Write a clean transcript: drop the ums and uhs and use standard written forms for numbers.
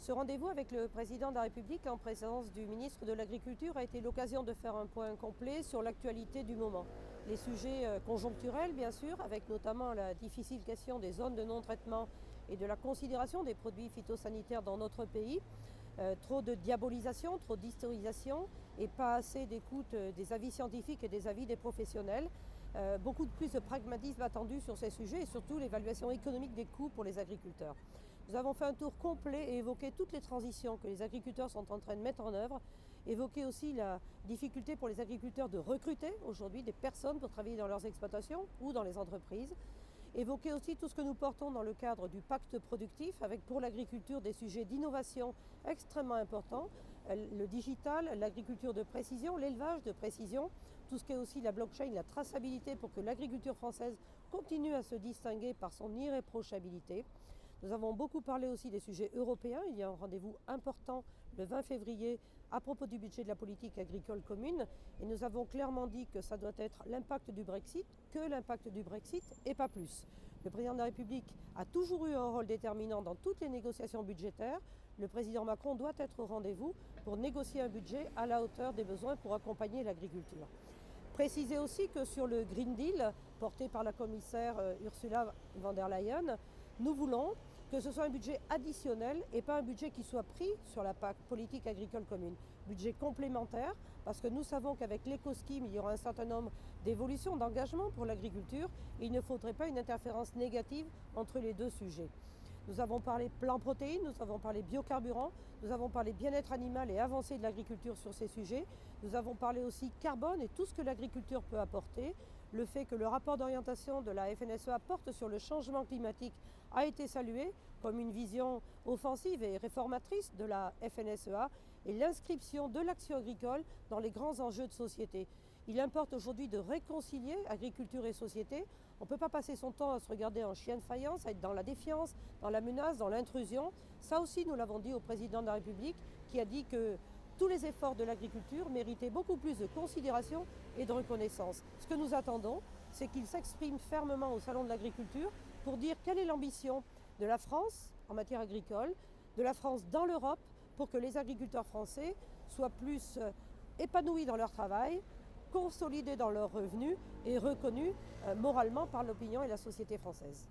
Ce rendez-vous avec le président de la République en présence du ministre de l'Agriculture a été l'occasion de faire un point complet sur l'actualité du moment. Les sujets conjoncturels, bien sûr, avec notamment la difficile question des zones de non-traitement et de la considération des produits phytosanitaires dans notre pays. Trop de diabolisation, trop d'historisation et pas assez d'écoute des avis scientifiques et des avis des professionnels. Beaucoup de plus de pragmatisme attendu sur ces sujets et surtout l'évaluation économique des coûts pour les agriculteurs. Nous avons fait un tour complet et évoqué toutes les transitions que les agriculteurs sont en train de mettre en œuvre, évoqué aussi la difficulté pour les agriculteurs de recruter aujourd'hui des personnes pour travailler dans leurs exploitations ou dans les entreprises, évoquer aussi tout ce que nous portons dans le cadre du pacte productif avec pour l'agriculture des sujets d'innovation extrêmement importants, le digital, l'agriculture de précision, l'élevage de précision, tout ce qui est aussi la blockchain, la traçabilité pour que l'agriculture française continue à se distinguer par son irréprochabilité. Nous avons beaucoup parlé aussi des sujets européens. Il y a un rendez-vous important le 20 février à propos du budget de la politique agricole commune. Et nous avons clairement dit que ça doit être l'impact du Brexit, que l'impact du Brexit et pas plus. Le président de la République a toujours eu un rôle déterminant dans toutes les négociations budgétaires. Le président Macron doit être au rendez-vous pour négocier un budget à la hauteur des besoins pour accompagner l'agriculture. Préciser aussi que sur le Green Deal, porté par la commissaire Ursula von der Leyen, nous voulons que ce soit un budget additionnel et pas un budget qui soit pris sur la PAC, politique agricole commune. Budget complémentaire, parce que nous savons qu'avec l'éco-scheme, il y aura un certain nombre d'évolutions, d'engagements pour l'agriculture. Il ne faudrait pas une interférence négative entre les deux sujets. Nous avons parlé plan protéines, nous avons parlé biocarburants, nous avons parlé bien-être animal et avancée de l'agriculture sur ces sujets. Nous avons parlé aussi carbone et tout ce que l'agriculture peut apporter. Le fait que le rapport d'orientation de la FNSEA porte sur le changement climatique a été salué comme une vision offensive et réformatrice de la FNSEA et l'inscription de l'action agricole dans les grands enjeux de société. Il importe aujourd'hui de réconcilier agriculture et société. On ne peut pas passer son temps à se regarder en chien de faïence, à être dans la défiance, dans la menace, dans l'intrusion. Ça aussi, nous l'avons dit au président de la République qui a dit que tous les efforts de l'agriculture méritaient beaucoup plus de considération et de reconnaissance. Ce que nous attendons, c'est qu'il s'exprime fermement au Salon de l'agriculture pour dire quelle est l'ambition de la France en matière agricole, de la France dans l'Europe, pour que les agriculteurs français soient plus épanouis dans leur travail, consolidés dans leurs revenus et reconnus moralement par l'opinion et la société française.